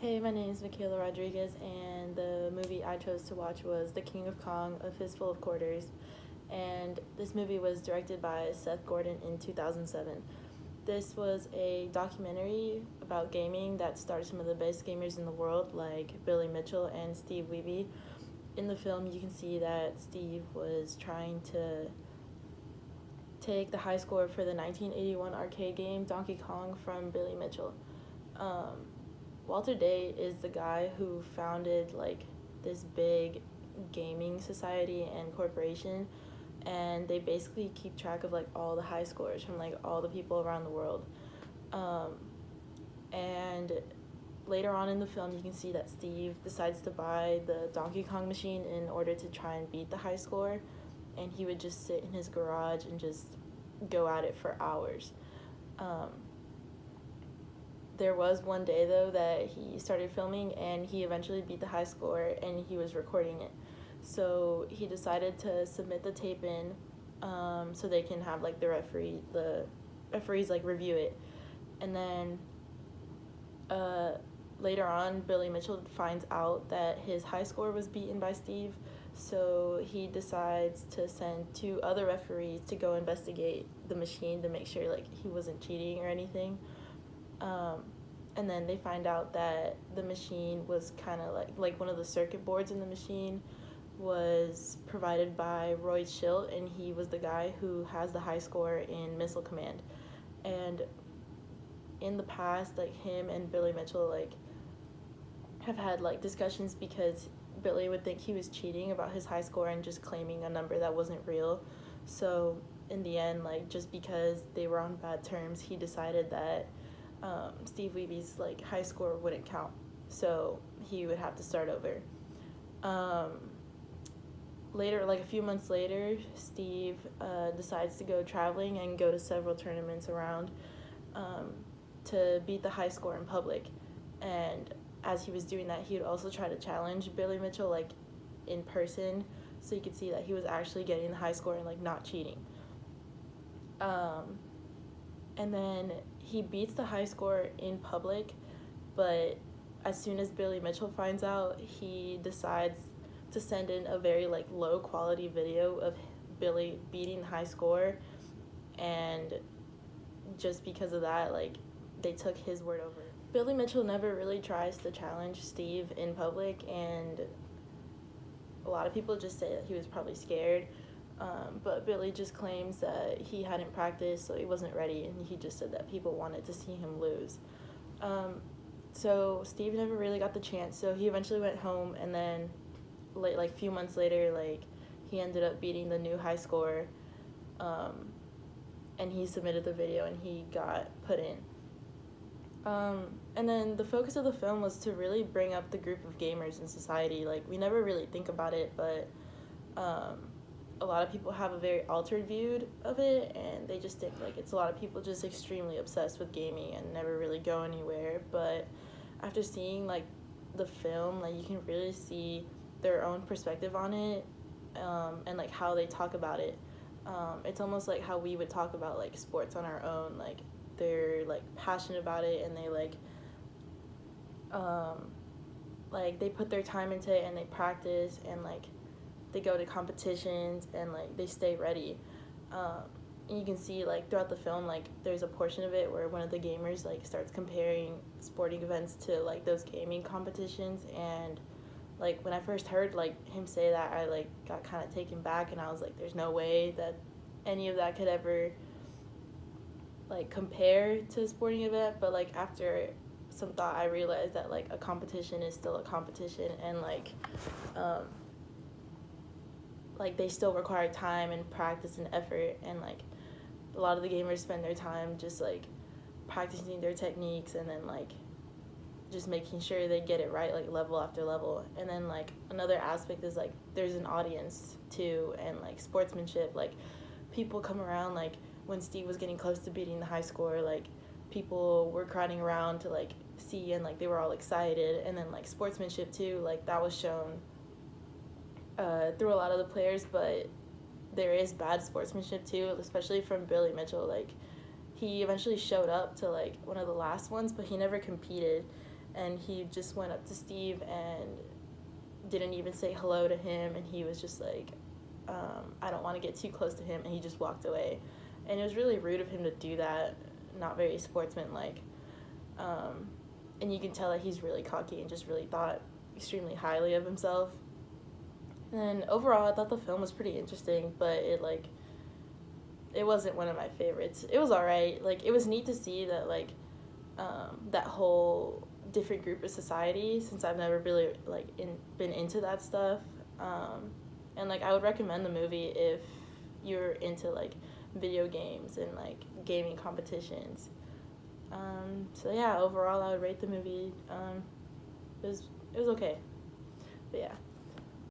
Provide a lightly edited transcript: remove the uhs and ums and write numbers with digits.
Hey, my name is Mikella Rodriguez, and the movie I chose to watch was The King of Kong, A Fistful of Quarters. And this movie was directed by Seth Gordon in 2007. This was a documentary about gaming that starred some of the best gamers in the world, like Billy Mitchell and Steve Wiebe. In the film, you can see that Steve was trying to take the high score for the 1981 arcade game Donkey Kong from Billy Mitchell. Um, Walter Day is the guy who founded this big gaming society and corporation, and they basically keep track of all the high scores from all the people around the world. Um, and later on in the film, you can see that Steve decides to buy the Donkey Kong machine in order to try and beat the high score, and he would just sit in his garage and just go at it for hours. Um, there was one day though that he started filming and he eventually beat the high score and he was recording it. So he decided to submit the tape in, so they can have the referees review it. And then later on, Billy Mitchell finds out that his high score was beaten by Steve, so he decides to send two other referees to go investigate the machine to make sure he wasn't cheating or anything. And then they find out that the machine was kind of like one of the circuit boards in the machine was provided by Roy Schilt, and he was the guy who has the high score in Missile Command. And in the past, him and Billy Mitchell have had discussions because Billy would think he was cheating about his high score and just claiming a number that wasn't real. So in the end, just because they were on bad terms, he decided that Steve Wiebe's high score wouldn't count, so he would have to start over. Later, a few months later, Steve decides to go traveling and go to several tournaments around to beat the high score in public. And as he was doing that, he would also try to challenge Billy Mitchell in person, so you could see that he was actually getting the high score and not cheating. And then he beats the high score in public, but as soon as Billy Mitchell finds out, he decides to send in a very low quality video of Billy beating the high score, and just because of that, they took his word over. Billy Mitchell never really tries to challenge Steve in public, and a lot of people just say that he was probably scared. But Billy just claims that he hadn't practiced, so he wasn't ready, and he just said that people wanted to see him lose. So Steve never really got the chance, so he eventually went home, and then a few months later, he ended up beating the new high score, and he submitted the video, and he got put in. And then the focus of the film was to really bring up the group of gamers in society. We never really think about it, but a lot of people have a very altered view of it, and they just think it's a lot of people just extremely obsessed with gaming and never really go anywhere. But after seeing the film, you can really see their own perspective on it, and how they talk about it. It's almost like how we would talk about sports on our own. They're passionate about it, and they they put their time into it, and they practice, and they go to competitions, and they stay ready. And you can see throughout the film, there's a portion of it where one of the gamers starts comparing sporting events to those gaming competitions. And when I first heard him say that, I got kind of taken back, and I was there's no way that any of that could ever compare to a sporting event. But after some thought, I realized that a competition is still a competition, and they still require time and practice and effort, and a lot of the gamers spend their time just practicing their techniques, and then just making sure they get it right level after level. And then another aspect is there's an audience too, and sportsmanship. People come around, when Steve was getting close to beating the high score, people were crowding around to see, and they were all excited. And then sportsmanship too, that was shown through a lot of the players, but there is bad sportsmanship too, especially from Billy Mitchell. He eventually showed up to one of the last ones, but he never competed, and he just went up to Steve and didn't even say hello to him, and he was just like, I don't want to get too close to him, and he just walked away. And it was really rude of him to do that, not very sportsmanlike. And you can tell that he's really cocky and just really thought extremely highly of himself. And overall, I thought the film was pretty interesting, but it wasn't one of my favorites. It was alright. Like, it was neat to see that, like, that whole different group of society, since I've never really, like, been into that stuff. And, like, I would recommend the movie if you're into, like, video games and, like, gaming competitions. So, yeah, overall, I would rate the movie. It was okay. But, yeah.